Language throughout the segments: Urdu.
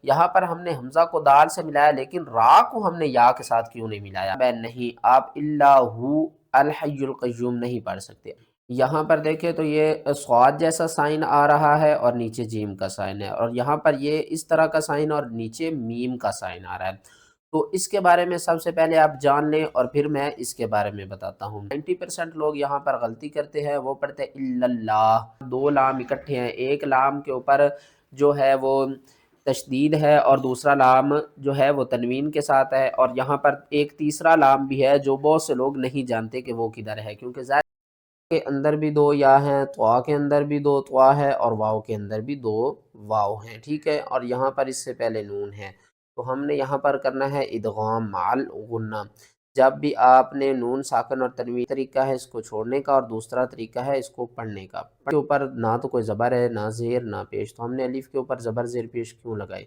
یہاں پر ہم نے حمزہ کو دال سے ملایا لیکن را کو ہم نے یا کے ساتھ کیوں نہیں ملایا؟ نہیں، آپ الا ہو الحی القیوم نہیں پڑھ سکتے۔ یہاں پر دیکھیں تو یہ صاد جیسا سائن آ رہا ہے اور نیچے جیم کا سائن ہے، اور یہاں پر یہ اس طرح کا سائن اور نیچے میم کا سائن آ رہا ہے۔ تو اس کے بارے میں سب سے پہلے آپ جان لیں اور پھر میں اس کے بارے میں بتاتا ہوں۔ 90% لوگ یہاں پر غلطی کرتے ہیں، وہ پڑھتے ہیں الا اللہ، دو لام اکٹھے ہیں، ایک لام کے اوپر جو ہے وہ تشدید ہے اور دوسرا لام جو ہے وہ تنوین کے ساتھ ہے، اور یہاں پر ایک تیسرا لام بھی ہے جو بہت سے لوگ نہیں جانتے کہ وہ کدھر ہے، کیونکہ ظاہر کے اندر بھی دو یا ہیں، طوا کے اندر بھی دو طوا ہے، اور واو کے اندر بھی دو واو ہیں، ٹھیک ہے، اور یہاں پر اس سے پہلے نون ہے، تو ہم نے یہاں پر کرنا ہے ادغام مع الغنہ۔ جب بھی آپ نے نون ساکن اور تنوین، طریقہ ہے اس کو چھوڑنے کا اور دوسرا طریقہ ہے اس کو پڑھنے کا۔ کے اوپر نہ تو کوئی زبر ہے، نہ زیر، نہ پیش، تو ہم نے الف کے اوپر زبر زیر پیش کیوں لگائی؟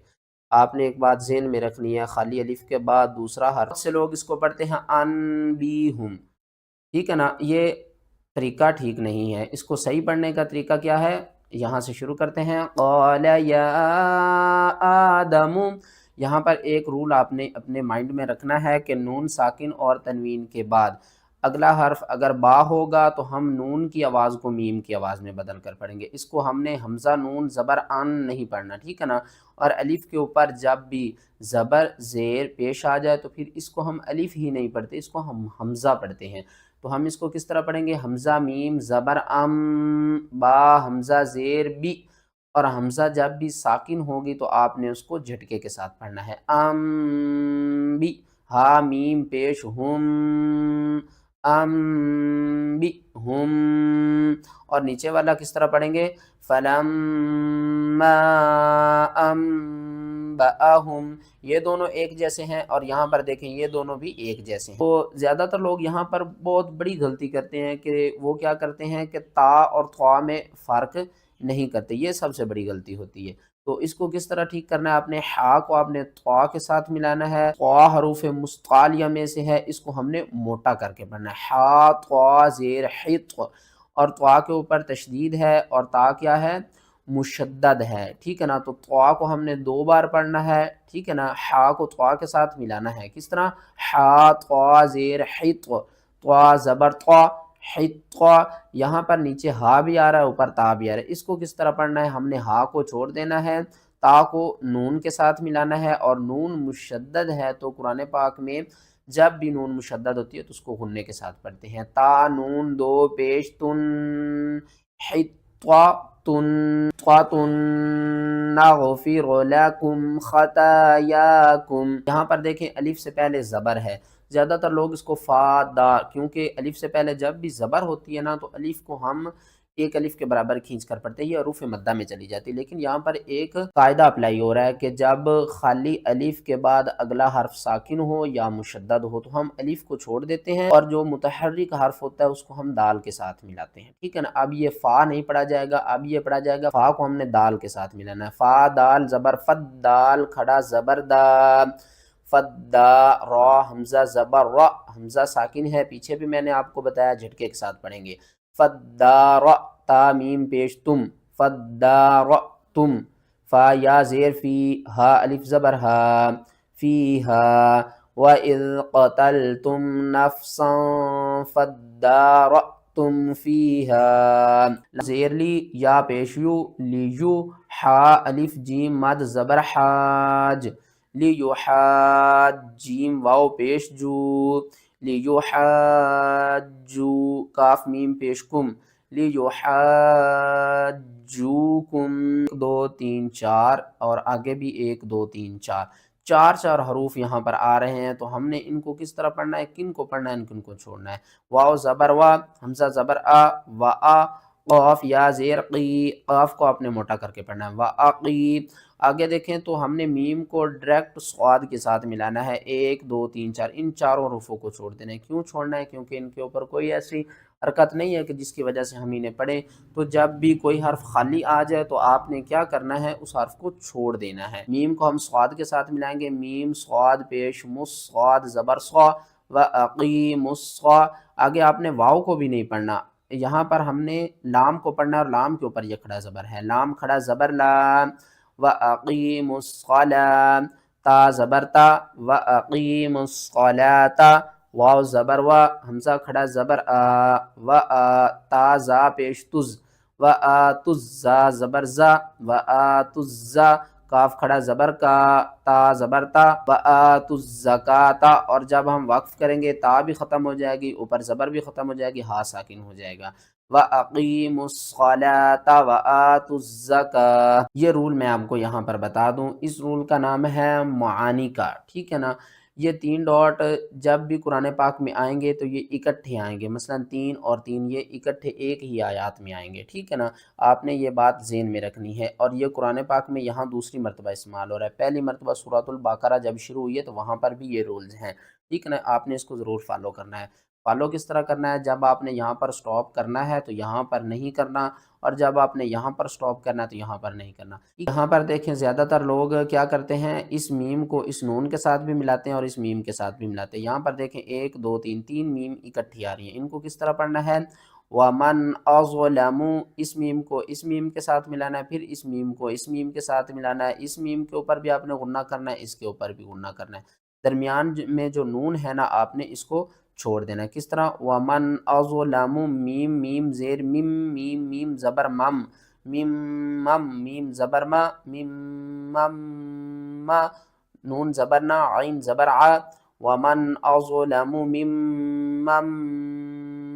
آپ نے ایک بات ذہن میں رکھنی ہے، خالی الف کے بعد دوسرا حرف سے لوگ اس کو پڑھتے ہیں انبیہم، ٹھیک ہے نا، یہ طریقہ ٹھیک نہیں ہے۔ اس کو صحیح پڑھنے کا طریقہ کیا ہے؟ یہاں سے شروع کرتے ہیں، قال یا آدم۔ یہاں پر ایک رول آپ نے اپنے مائنڈ میں رکھنا ہے کہ نون ساکن اور تنوین کے بعد اگلا حرف اگر با ہوگا تو ہم نون کی آواز کو میم کی آواز میں بدل کر پڑھیں گے، اس کو ہم نے حمزہ نون زبر ان نہیں پڑھنا، ٹھیک ہے نا، اور الف کے اوپر جب بھی زبر زیر پیش آ جائے تو پھر اس کو ہم الف ہی نہیں پڑھتے، اس کو ہم حمزہ پڑھتے ہیں۔ تو ہم اس کو کس طرح پڑھیں گے؟ حمزہ میم زبر ام، با حمزہ زیر بی، اور حمزہ جب بھی ساکن ہوگی تو آپ نے اس کو جھٹکے کے ساتھ پڑھنا ہے، ام بی، ہا میم پیش ہم، ام بی ہم، اور نیچے والا کس طرح پڑھیں گے؟ فلما انبأہم، یہ دونوں ایک جیسے ہیں، اور یہاں پر دیکھیں یہ دونوں بھی ایک جیسے ہیں۔ تو زیادہ تر لوگ یہاں پر بہت بڑی غلطی کرتے ہیں کہ وہ کیا کرتے ہیں کہ تا اور طوا میں فرق نہیں کرتے، یہ سب سے بڑی غلطی ہوتی ہے۔ تو اس کو کس طرح ٹھیک کرنا ہے؟ آپ نے ہا کو آپ نے طوا کے ساتھ ملانا ہے، طوا حروف مستعلیہ میں سے ہے، اس کو ہم نے موٹا کر کے پڑھنا ہے، ہا طوا زیر حط، اور طوا کے اوپر تشدید ہے اور تا کیا ہے؟ مشدد ہے، ٹھیک ہے نا، تو طوا کو ہم نے دو بار پڑھنا ہے، ٹھیک ہے نا، ہا کو طوا کے ساتھ ملانا ہے، کس طرح؟ ہا طوا زیر حط، طوا زبر طوا، حط، یہاں پر نیچے ہا بھی آ رہا ہے، اوپر تا بھی آ رہا ہے، اس کو کس طرح پڑھنا ہے؟ ہم نے ہا کو چھوڑ دینا ہے، تا کو نون کے ساتھ ملانا ہے، اور نون مشدد ہے تو قرآن پاک میں جب بھی نون مشدد ہوتی ہے تو اس کو غننے کے ساتھ پڑھتے ہیں، تا نون دو پیش تن، حطواتن، حطواتن نغفر لکم خطایاکم۔ یہاں پر دیکھیں الف سے پہلے زبر ہے، زیادہ تر لوگ اس کو فا دا، کیونکہ الف سے پہلے جب بھی زبر ہوتی ہے نا تو الف کو ہم ایک الف کے برابر کھینچ کر پڑھتے ہیں، یہ حروف مدہ میں چلی جاتی ہے، لیکن یہاں پر ایک قاعدہ اپلائی ہو رہا ہے کہ جب خالی الف کے بعد اگلا حرف ساکن ہو یا مشدد ہو تو ہم الف کو چھوڑ دیتے ہیں اور جو متحرک حرف ہوتا ہے اس کو ہم دال کے ساتھ ملاتے ہیں، ٹھیک ہے نا۔ اب یہ فا نہیں پڑھا جائے گا، اب یہ پڑھا جائے گا، فا کو ہم نے دال کے ساتھ ملانا ہے، فا دال زبر فد، دال کھڑا زبر دا، فدا، را حمزہ زبر را، حمزہ ساکن ہے، پیچھے بھی میں نے آپ کو بتایا جھٹکے کے ساتھ پڑھیں گے، فدار، تا میم پیش تم، فدارتم، فا یا زیر فی، ہا الف زبر ہا، فیہا، وَإِذْ قَتَلْتُمْ نَفْسًا فَادَّارَأْتُمْ فِيهَا، زیر لی، یا پیش یو، لیو، ہا الف جیم مد زبر حاج، لیحاج، جیم واو پیش جو، لیحاجو، کاف میم پیش کم، لیحاجوکم، 2 3 4، اور آگے بھی 1 2 3 4، چار حروف یہاں پر آ رہے ہیں، تو ہم نے ان کو کس طرح پڑھنا ہے؟ کن کو پڑھنا ہے؟ کن کو چھوڑنا ہے؟ واو زبر وا، حمزہ زبر آ، و آ، قاف یا زیر قی، قاف کو آپ نے موٹا کر کے پڑھنا ہے، و آقی۔ آگے دیکھیں تو ہم نے میم کو ڈائریکٹ صاد کے ساتھ ملانا ہے، 1 2 3 4، ان چاروں حروفوں کو چھوڑ دینا ہے۔ کیوں چھوڑنا ہے؟ کیونکہ ان کے اوپر کوئی ایسی حرکت نہیں ہے کہ جس کی وجہ سے ہم انہیں پڑھیں، تو جب بھی کوئی حرف خالی آ جائے تو آپ نے کیا کرنا ہے؟ اس حرف کو چھوڑ دینا ہے۔ میم کو ہم صاد کے ساتھ ملائیں گے، میم صاد پیش مس، صاد زبر صا، و اقیم الصا، آگے آپ نے واو کو بھی نہیں پڑھنا، یہاں پر ہم نے لام کو پڑھنا ہے، اور لام کے اوپر یہ کھڑا زبر ہے، لام کھڑا زبر لا، وَأَقِيمُوا الصَّلَاةَ، تا زبر تا، وَأَقِيمُوا الصَّلَاةَ، واو زبر و، حمزہ کھڑا زبر آ، تا زا پیش تز، وَآتُزَّا زبر زا، وَآتُزَّا، کاف کھڑا زبر کا، تا زبر تا، وَآتُ الزَّکَاةَ، اور جب ہم وقف کریں گے تا بھی ختم ہو جائے گی، اوپر زبر بھی ختم ہو جائے گی، ہا ساکن ہو جائے گا، وَأَقِيمُوا الصَّلَاةَ وَآتُوا الزَّکَاةَ۔ یہ رول میں آپ کو یہاں پر بتا دوں، اس رول کا نام ہے معانی کا، ٹھیک ہے نا۔ یہ 3 ڈاٹ جب بھی قرآن پاک میں آئیں گے تو یہ اکٹھے آئیں گے، مثلا 3 اور 3 یہ اکٹھے ایک ہی آیات میں آئیں گے، ٹھیک ہے نا۔ آپ نے یہ بات ذہن میں رکھنی ہے، اور یہ قرآن پاک میں یہاں دوسری مرتبہ استعمال ہو رہا ہے۔ پہلی مرتبہ سورۃ البقرہ جب شروع ہوئی ہے تو وہاں پر بھی یہ رولز ہیں، ٹھیک ہے نا۔ آپ نے اس کو ضرور فالو کرنا ہے۔ فالو کس طرح کرنا ہے؟ جب آپ نے یہاں پر سٹاپ کرنا ہے تو یہاں پر نہیں کرنا، اور جب آپ نے یہاں پر سٹاپ کرنا ہے تو یہاں پر نہیں کرنا۔ یہاں پر دیکھیں زیادہ تر لوگ کیا کرتے ہیں، اس میم کو اس نون کے ساتھ بھی ملاتے ہیں اور اس میم کے ساتھ بھی ملاتے ہیں۔ یہاں پر دیکھیں 1 2 3 میم اکٹھی آ رہی ہیں، ان کو کس طرح پڑھنا ہے؟ وَمَنْ أَظْلَمُ، اس میم کو اس میم کے ساتھ ملانا ہے، پھر اس میم کو اس میم کے ساتھ ملانا ہے، اس میم کے اوپر بھی آپ نے غنہ کرنا ہے، اس کے اوپر بھی غنہ کرنا ہے، درمیان میں جو نون ہے نا آپ نے اس کو چھوڑ دینا ہے۔ کس طرح؟ وَمَنْ أَظْلَمُ، میم میم زیر میم، میم میم زبر مم، میم مم، میم زبر ما، میم مم ما، نون زبر نا، عین زبر ع، وَمَنْ أَظْلَمُ مِمَّن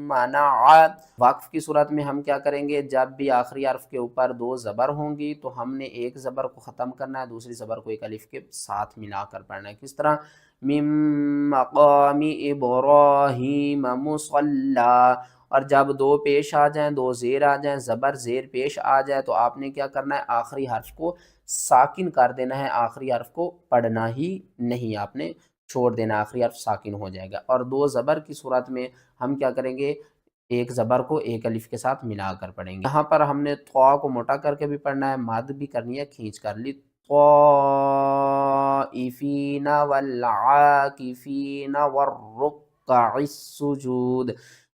مَّنَعَ۔ وقف کی صورت میں ہم کیا کریں گے؟ جب بھی آخری حرف کے اوپر 2 زبر ہوں گی تو ہم نے ایک زبر کو ختم کرنا ہے، دوسری زبر کو ایک الف کے ساتھ ملا کر پڑھنا ہے۔ کس طرح؟ مِن مَقَامِ إِبْرَاهِيمَ مُصَلًّى، اور جب 2 پیش آ جائیں، 2 زیر آ جائیں، زبر زیر پیش آ جائے تو آپ نے کیا کرنا ہے؟ آخری حرف کو ساکن کر دینا ہے، آخری حرف کو پڑھنا ہی نہیں، آپ نے چھوڑ دینا، آخری حرف ساکن ہو جائے گا۔ اور 2 زبر کی صورت میں ہم کیا کریں گے؟ ایک زبر کو ایک الف کے ساتھ ملا کر پڑھیں گے۔ یہاں پر ہم نے طا کو موٹا کر کے بھی پڑھنا ہے، مد بھی کرنی ہے، کھینچ کر لی، طائفین والعاکفین والرکع السجود۔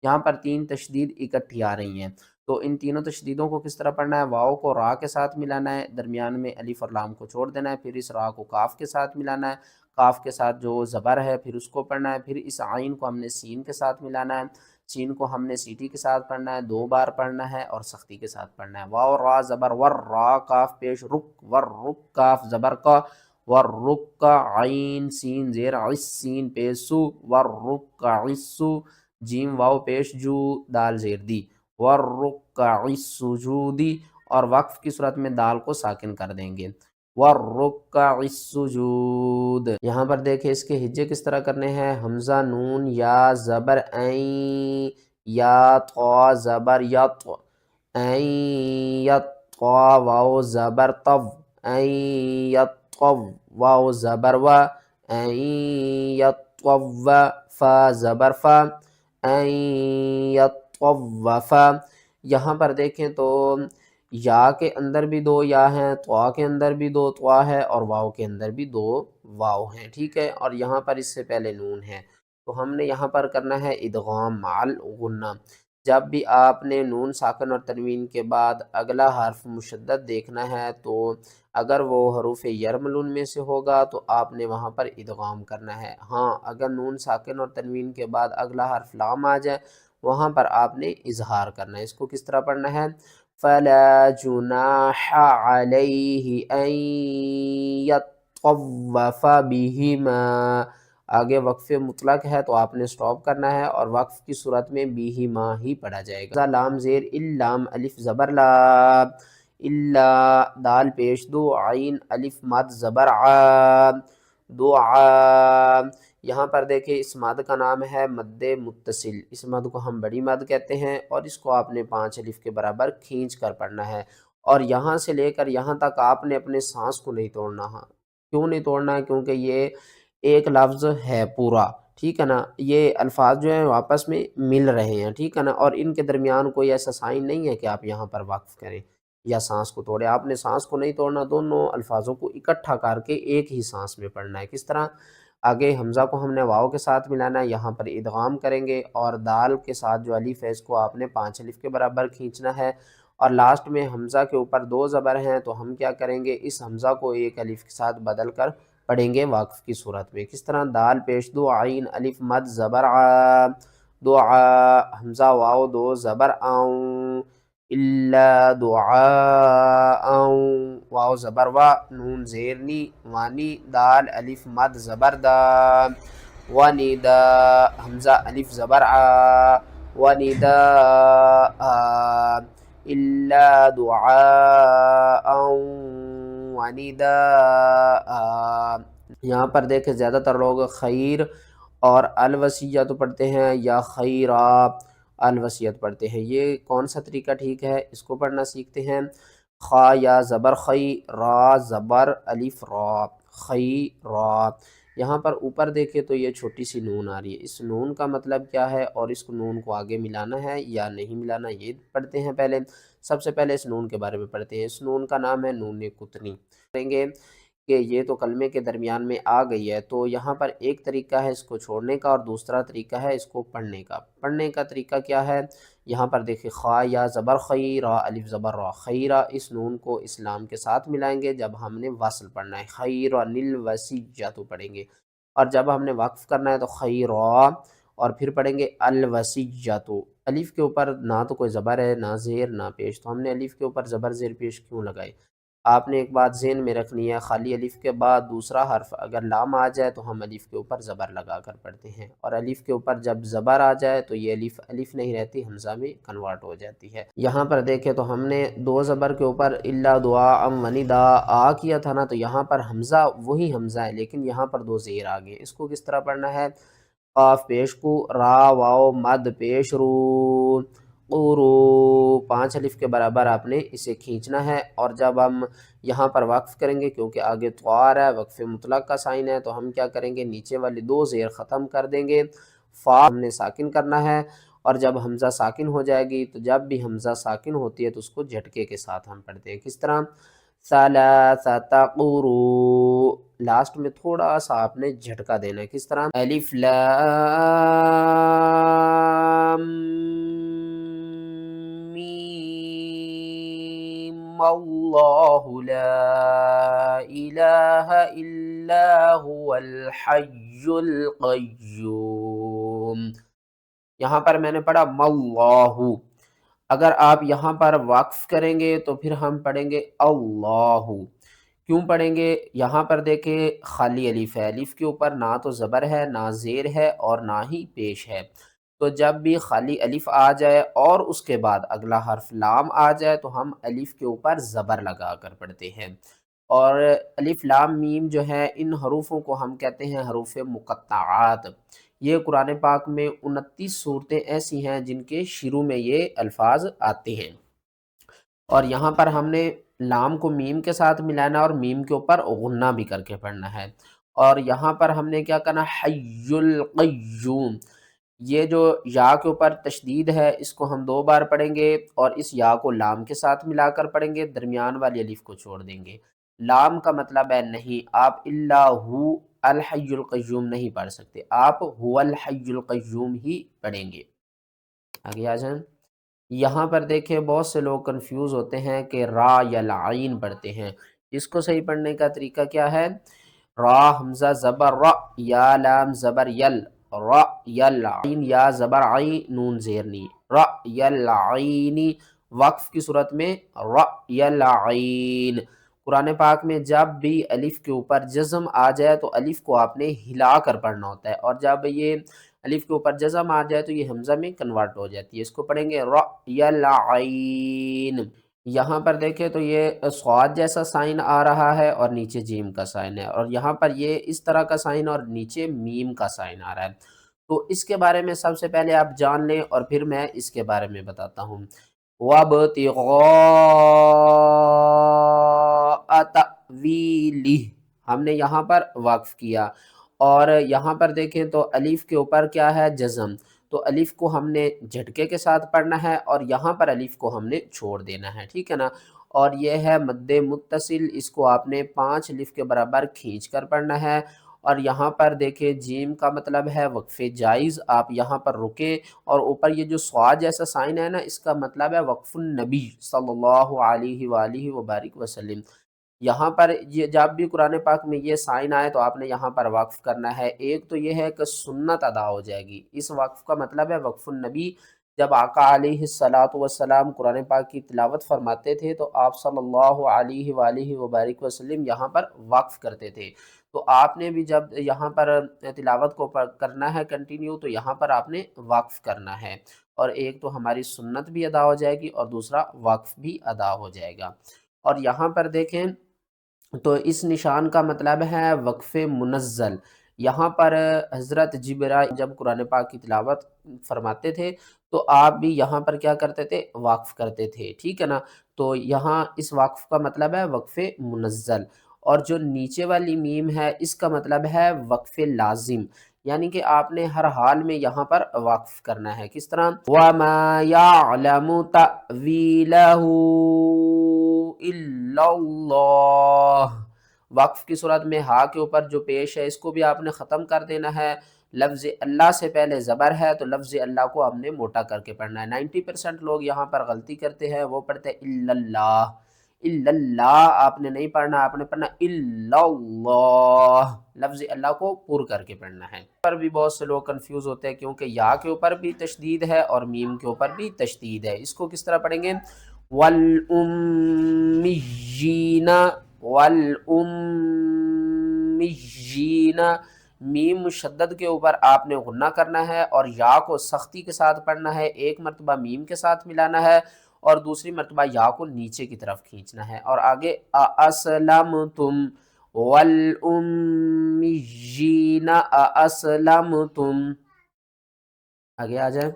یہاں پر 3 تشدید اکٹھی آ رہی ہیں، تو ان تینوں تشدیدوں کو کس طرح پڑھنا ہے؟ واؤ کو را کے ساتھ ملانا ہے، درمیان میں الف اور لام کو چھوڑ دینا ہے، پھر اس را کو کاف کے ساتھ ملانا ہے، کاف کے ساتھ جو زبر ہے پھر اس کو پڑھنا ہے، پھر اس عین کو ہم نے سین کے ساتھ ملانا ہے، سین کو ہم نے سیٹی کے ساتھ پڑھنا ہے، 2 بار پڑھنا ہے اور سختی کے ساتھ پڑھنا ہے۔ واو را زبر ور، را کاف پیش رک، ور رک کاف زبر کا، ور رک کا، عین سین زیر عس، سین پیش سو، ور رک کا عسو، جیم واو پیش جو، دال زیر دی، ور رک کا عسجودی، اور وقف کی صورت میں دال کو ساکن کر دیں گے، وَالرُّكَّعِ السُّجُودِ۔ یہاں پر دیکھیں اس کے ہجے کس طرح کرنے ہیں، حمزہ نون یا زبر این، یا طا زبر یط، این یط، طا واو زبر طو، این یطو، واو زبر و، این یطو، فا زبر فا، این یطوف۔ یہاں پر دیکھیں تو یا کے اندر بھی 2 یا ہیں، طوا کے اندر بھی 2 طوا ہے، اور واو کے اندر بھی 2 واو ہیں، ٹھیک ہے۔ اور یہاں پر اس سے پہلے نون ہے، تو ہم نے یہاں پر کرنا ہے ادغام مع الغنہ۔ جب بھی آپ نے نون ساکن اور تنوین کے بعد اگلا حرف مشدد دیکھنا ہے تو اگر وہ حروف یرملون میں سے ہوگا تو آپ نے وہاں پر ادغام کرنا ہے۔ ہاں اگر نون ساکن اور تنوین کے بعد اگلا حرف لام آ جائے وہاں پر آپ نے اظہار کرنا ہے۔ اس کو کس طرح پڑھنا ہے؟ فَلَا جُنَاحَ عَلَيْهِ أَن يَطَّوَّفَ بِهِمَا، آگے وقف مطلق ہے تو آپ نے سٹاپ کرنا ہے اور وقف کی صورت میں بِهِمَا ہی پڑھا جائے گا۔ لام زیر اللام، الف زبر لا، الا دال پیش دو، عین الف مد زبر ع، دعا۔ یہاں پر دیکھیں اس مد کا نام ہے مد متصل، اس مد کو ہم بڑی مد کہتے ہیں اور اس کو آپ نے 5 الف کے برابر کھینچ کر پڑھنا ہے، اور یہاں سے لے کر یہاں تک آپ نے اپنے سانس کو نہیں توڑنا ہے۔ کیوں نہیں توڑنا ہے؟ کیونکہ یہ ایک لفظ ہے پورا، ٹھیک ہے نا، یہ الفاظ جو ہیں آپس میں مل رہے ہیں، ٹھیک ہے نا، اور ان کے درمیان کوئی ایسا سائن نہیں ہے کہ آپ یہاں پر وقف کریں یا سانس کو توڑے۔ آپ نے سانس کو نہیں توڑنا، دونوں الفاظوں کو اکٹھا کر کے ایک ہی سانس میں پڑھنا ہے۔ کس طرح؟ آگے حمزہ کو ہم نے واو کے ساتھ ملانا ہے، یہاں پر ادغام کریں گے، اور دال کے ساتھ جو الف ہے اس کو آپ نے 5 الف کے برابر کھینچنا ہے، اور لاسٹ میں حمزہ کے اوپر دو زبر ہیں، تو ہم کیا کریں گے، اس حمزہ کو ایک الف کے ساتھ بدل کر پڑھیں گے واقف کی صورت میں۔ کس طرح، دال پیش دو، عین الف مد زبر آ، دعا حمزہ واو دو زبر آؤں، الا دعاء واو زبر وا، نون زیرنی وانی، دال الف مد زبر دا، وندا حمزہ الف زبر آ، ونداء، الا دعاء ونداء۔ یہاں پر دیکھیں زیادہ تر لوگ خیر اور الوسیہ تو پڑھتے ہیں یا خیرا الوسیت پڑھتے ہیں، یہ کون سا طریقہ ٹھیک ہے، اس کو پڑھنا سیکھتے ہیں۔ خا یا زبر خی، را زبر الف را، خی را۔ یہاں پر اوپر دیکھیں تو یہ چھوٹی سی نون آ رہی ہے، اس نون کا مطلب کیا ہے اور اس نون کو آگے ملانا ہے یا نہیں ملانا، یہ پڑھتے ہیں۔ پہلے سب سے پہلے اس نون کے بارے میں پڑھتے ہیں۔ اس نون کا نام ہے نون قطنی۔ کریں گے کہ یہ تو کلمے کے درمیان میں آ گئی ہے، تو یہاں پر ایک طریقہ ہے اس کو چھوڑنے کا اور دوسرا طریقہ ہے اس کو پڑھنے کا۔ پڑھنے کا طریقہ کیا ہے، یہاں پر دیکھیں خا یا زبر خی، را الف زبر را، خیرہ، اس نون کو اسلام کے ساتھ ملائیں گے جب ہم نے وصل پڑھنا ہے، خیرہ الوسیہ تو پڑھیں گے، اور جب ہم نے وقف کرنا ہے تو خیرہ، اور پھر پڑھیں گے الوسیہ تو۔ الف کے اوپر نہ تو کوئی زبر ہے نہ زیر نہ پیش، تو ہم نے الف کے اوپر زبر زیر پیش کیوں لگائی؟ آپ نے ایک بات ذہن میں رکھنی ہے، خالی الف کے بعد دوسرا حرف اگر لام آ جائے تو ہم الف کے اوپر زبر لگا کر پڑھتے ہیں، اور الف کے اوپر جب زبر آ جائے تو یہ الف الف نہیں رہتی، حمزہ میں کنورٹ ہو جاتی ہے۔ یہاں پر دیکھیں تو ہم نے دو زبر کے اوپر الا دعاء وندا آ کیا تھا نا، تو یہاں پر حمزہ وہی حمزہ ہے لیکن یہاں پر دو زیر آ گئے۔ اس کو کس طرح پڑھنا ہے، قاف پیش کو، را واو مد پیش رو، قورو، 5 الف کے برابر آپ نے اسے کھینچنا ہے، اور جب ہم یہاں پر وقف کریں گے کیونکہ آگے طوار ہے، وقف مطلق کا سائن ہے، تو ہم کیا کریں گے، نیچے والی دو زیر ختم کر دیں گے، فا ہم نے ساکن کرنا ہے، اور جب حمزہ ساکن ہو جائے گی تو جب بھی حمزہ ساکن ہوتی ہے تو اس کو جھٹکے کے ساتھ ہم پڑھتے ہیں۔ کس طرح، ثلاثۃ قروء، لاسٹ میں تھوڑا سا آپ نے جھٹکا دینا ہے۔ کس طرح، الف لام میم اللہ لا الہ الا هو الحی القیوم۔ یہاں پر میں نے پڑھا مَاللہ، اگر آپ یہاں پر وقف کریں گے تو پھر ہم پڑھیں گے اللہ۔ کیوں پڑھیں گے، یہاں پر دیکھیں خالی الف ہے، الف کے اوپر نہ تو زبر ہے نہ زیر ہے اور نہ ہی پیش ہے، تو جب بھی خالی الف آ جائے اور اس کے بعد اگلا حرف لام آ جائے تو ہم الف کے اوپر زبر لگا کر پڑھتے ہیں، اور الف لام میم جو ہے ان حروفوں کو ہم کہتے ہیں حروف مقطعات۔ یہ قرآن پاک میں 29 صورتیں ایسی ہیں جن کے شروع میں یہ الفاظ آتے ہیں، اور یہاں پر ہم نے لام کو میم کے ساتھ ملانا اور میم کے اوپر غنہ بھی کر کے پڑھنا ہے، اور یہاں پر ہم نے کیا کرنا، حی القیوم، یہ جو یا کے اوپر تشدید ہے اس کو ہم 2 بار پڑھیں گے اور اس یا کو لام کے ساتھ ملا کر پڑھیں گے، درمیان والی الف کو چھوڑ دیں گے۔ لام کا مطلب ہے نہیں، آپ الا ہو الحی القیوم نہیں پڑھ سکتے، آپ هو الحی القیوم ہی پڑھیں گے۔ آگے آ جائیں، یہاں پر دیکھیں بہت سے لوگ کنفیوز ہوتے ہیں کہ را یا لعین پڑھتے ہیں، اس کو صحیح پڑھنے کا طریقہ کیا ہے، را حمزہ زبر را، یا لام زبر یل، را یل، عین یا زبر عین، نون زیرنی، را یل عینی، وقف کی صورت میں را یل عین۔ قرآن پاک میں جب بھی الف کے اوپر جزم آ جائے تو الف کو آپ نے ہلا کر پڑھنا ہوتا ہے، اور جب یہ الف کے اوپر جزم آ جائے تو یہ حمزہ میں کنورٹ ہو جاتی ہے، اس کو پڑھیں گے را یل عین۔ یہاں پر دیکھیں تو یہ صاد جیسا سائن آ رہا ہے اور نیچے جیم کا سائن ہے، اور یہاں پر یہ اس طرح کا سائن اور نیچے میم کا سائن آ رہا ہے، تو اس کے بارے میں سب سے پہلے آپ جان لیں اور پھر میں اس کے بارے میں بتاتا ہوں۔ وَابْتِغَاءَ تَأْوِيلِهِ، ہم نے یہاں پر وقف کیا، اور یہاں پر دیکھیں تو الف کے اوپر کیا ہے، جزم، تو الف کو ہم نے جھٹکے کے ساتھ پڑھنا ہے اور یہاں پر الف کو ہم نے چھوڑ دینا ہے، ٹھیک ہے نا، اور یہ ہے مد متصل، اس کو آپ نے 5 الف کے برابر کھینچ کر پڑھنا ہے، اور یہاں پر دیکھیں جیم کا مطلب ہے وقف جائز، آپ یہاں پر رکیں، اور اوپر یہ جو صاد جیسا سائن ہے نا، اس کا مطلب ہے وقف النبی صلی اللہ علیہ وآلہ وبارک وسلم۔ یہاں پر یہ جب بھی قرآن پاک میں یہ سائن آئے تو آپ نے یہاں پر وقف کرنا ہے۔ ایک تو یہ ہے کہ سنت ادا ہو جائے گی، اس وقف کا مطلب ہے وقف النبی۔ جب آقا علیہ الصلاۃ والسلام قرآن پاک کی تلاوت فرماتے تھے تو آپ صلی اللہ علیہ وآلہ وبارک وسلم یہاں پر وقف کرتے تھے، تو آپ نے بھی جب یہاں پر تلاوت کو کرنا ہے کنٹینیو، تو یہاں پر آپ نے وقف کرنا ہے، اور ایک تو ہماری سنت بھی ادا ہو جائے گی اور دوسرا وقف بھی ادا ہو جائے گا۔ اور یہاں پر دیکھیں تو اس نشان کا مطلب ہے وقف منزل۔ یہاں پر حضرت جبرائیل جب قرآن پاک کی تلاوت فرماتے تھے تو آپ بھی یہاں پر کیا کرتے تھے؟ وقف کرتے تھے، ٹھیک ہے نا؟ تو یہاں اس وقف کا مطلب ہے وقف منزل، اور جو نیچے والی میم ہے اس کا مطلب ہے وقف لازم، یعنی کہ آپ نے ہر حال میں یہاں پر وقف کرنا ہے۔ کس طرح؟ وَمَا يَعْلَمُ تَأْوِيلَهُ إِلَّا اللَّهُ۔ وقف کی صورت میں ہا کے اوپر جو پیش ہے اس کو بھی آپ نے ختم کر دینا ہے۔ لفظ اللہ سے پہلے زبر ہے تو لفظ اللہ کو ہم نے موٹا کر کے پڑھنا ہے۔ 90% لوگ یہاں پر غلطی کرتے ہیں، وہ پڑھتے ہیں الا اللہ۔ الا اللہ آپ نے نہیں پڑھنا، آپ نے پڑھنا الا اللہ، لفظ اللہ کو پور کر کے پڑھنا ہے۔ پر بھی بہت سے لوگ کنفیوز ہوتے ہیں کیونکہ یا کے اوپر بھی تشدید ہے اور میم کے اوپر بھی تشدید ہے۔ اس کو کس طرح پڑھیں گے؟ والأمیین، والأمیین، میم مشدد کے اوپر آپ نے غنہ کرنا ہے اور یا کو سختی کے ساتھ پڑھنا ہے، ایک مرتبہ میم کے ساتھ ملانا ہے اور دوسری مرتبہ یا کو نیچے کی طرف کھینچنا ہے، اور آگے اسلمتم والأمیین اسلمتم، آگے آ جائیں۔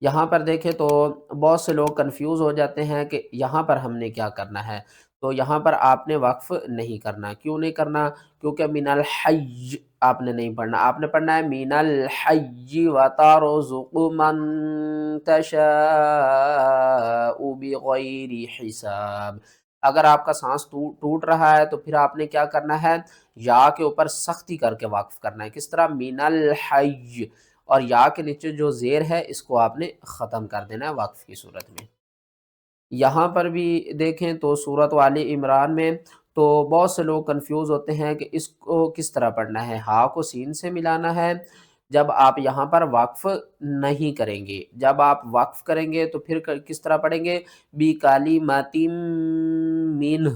یہاں پر دیکھیں تو بہت سے لوگ کنفیوز ہو جاتے ہیں کہ یہاں پر ہم نے کیا کرنا ہے، تو یہاں پر آپ نے وقف نہیں کرنا۔ کیوں نہیں کرنا؟ کیونکہ من الحی آپ نے نہیں پڑھنا، آپ نے پڑھنا ہے من الحی وترزق من تشاء بغیر حساب۔ اگر آپ کا سانس ٹوٹ رہا ہے تو پھر آپ نے کیا کرنا ہے؟ یا کے اوپر سختی کر کے وقف کرنا ہے۔ کس طرح؟ من الحی، اور یا کے نیچے جو زیر ہے اس کو آپ نے ختم کر دینا ہے وقف کی صورت میں۔ یہاں پر بھی دیکھیں تو سورۃ آل عمران میں تو بہت سے لوگ کنفیوز ہوتے ہیں کہ اس کو کس طرح پڑھنا ہے۔ ہا کو سین سے ملانا ہے جب آپ یہاں پر وقف نہیں کریں گے، جب آپ وقف کریں گے تو پھر کس طرح پڑھیں گے؟ بی کالی ماتیم مین۔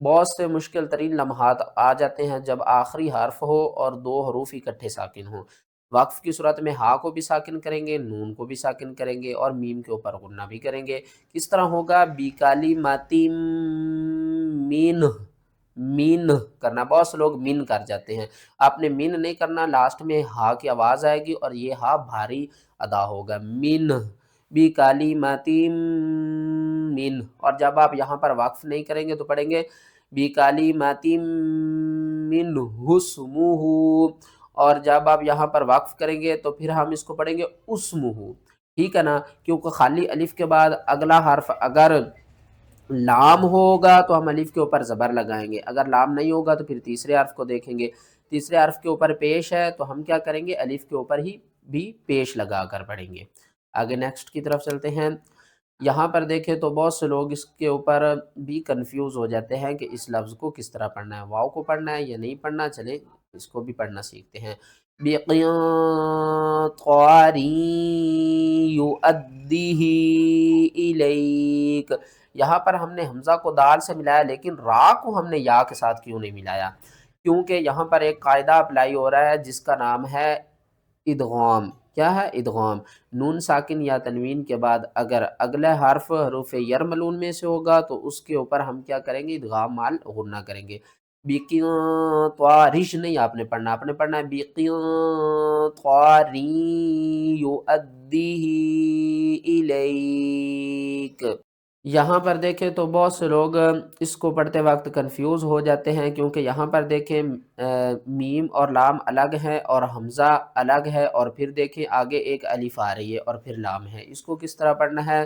بہت سے مشکل ترین لمحات آ جاتے ہیں جب آخری حرف ہو اور دو حروف اکٹھے ساکن ہوں۔ وقف کی صورت میں ہا کو بھی ساکن کریں گے، نون کو بھی ساکن کریں گے اور میم کے اوپر غنہ بھی کریں گے۔ کس طرح ہوگا؟ بی کالی ماتیم مین، مین کرنا، بہت سے لوگ مین کر جاتے ہیں، آپ نے مین نہیں کرنا، لاسٹ میں ہا کی آواز آئے گی اور یہ ہا بھاری ادا ہوگا، مین، بی کالی ماتیم مین۔ اور جب آپ یہاں پر وقف نہیں کریں گے تو پڑھیں گے بی کالی ماتیم من حسمہ، اور جب آپ یہاں پر وقف کریں گے تو پھر ہم اس کو پڑھیں گے اسمہ، ٹھیک ہے نا؟ کیونکہ خالی الف کے بعد اگلا حرف اگر لام ہوگا تو ہم الف کے اوپر زبر لگائیں گے، اگر لام نہیں ہوگا تو پھر تیسرے حرف کو دیکھیں گے، تیسرے حرف کے اوپر پیش ہے تو ہم کیا کریں گے؟ الف کے اوپر ہی بھی پیش لگا کر پڑھیں گے۔ آگے نیکسٹ کی طرف چلتے ہیں۔ یہاں پر دیکھیں تو بہت سے لوگ اس کے اوپر بھی کنفیوز ہو جاتے ہیں کہ اس لفظ کو کس طرح پڑھنا ہے، واو کو پڑھنا ہے یا نہیں پڑھنا۔ چلیں اس کو بھی پڑھنا سیکھتے ہیں۔ بِقِنطَارٍ يُؤَدِّهِ إِلَيْكَ، یہاں پر ہم نے حمزہ کو دال سے ملایا لیکن را کو ہم نے یا کے ساتھ کیوں نہیں ملایا؟ کیونکہ یہاں پر ایک قاعدہ اپلائی ہو رہا ہے جس کا نام ہے ادغام۔ کیا ہے؟ ادغام۔ نون ساکن یا تنوین کے بعد اگر اگلا حرف حروف یرملون میں سے ہوگا تو اس کے اوپر ہم کیا کریں گے؟ ادغام مال غنہ کریں گے۔ بیقنطارش نہیں آپ نے پڑھنا، آپ نے پڑھنا ہے بیقنطار یؤدیہ الیک۔ یہاں پر دیکھیں تو بہت سے لوگ اس کو پڑھتے وقت کنفیوز ہو جاتے ہیں کیونکہ یہاں پر دیکھیں میم اور لام الگ ہے اور حمزہ الگ ہے، اور پھر دیکھیں آگے ایک الف آ رہی ہے اور پھر لام ہے، اس کو کس طرح پڑھنا ہے؟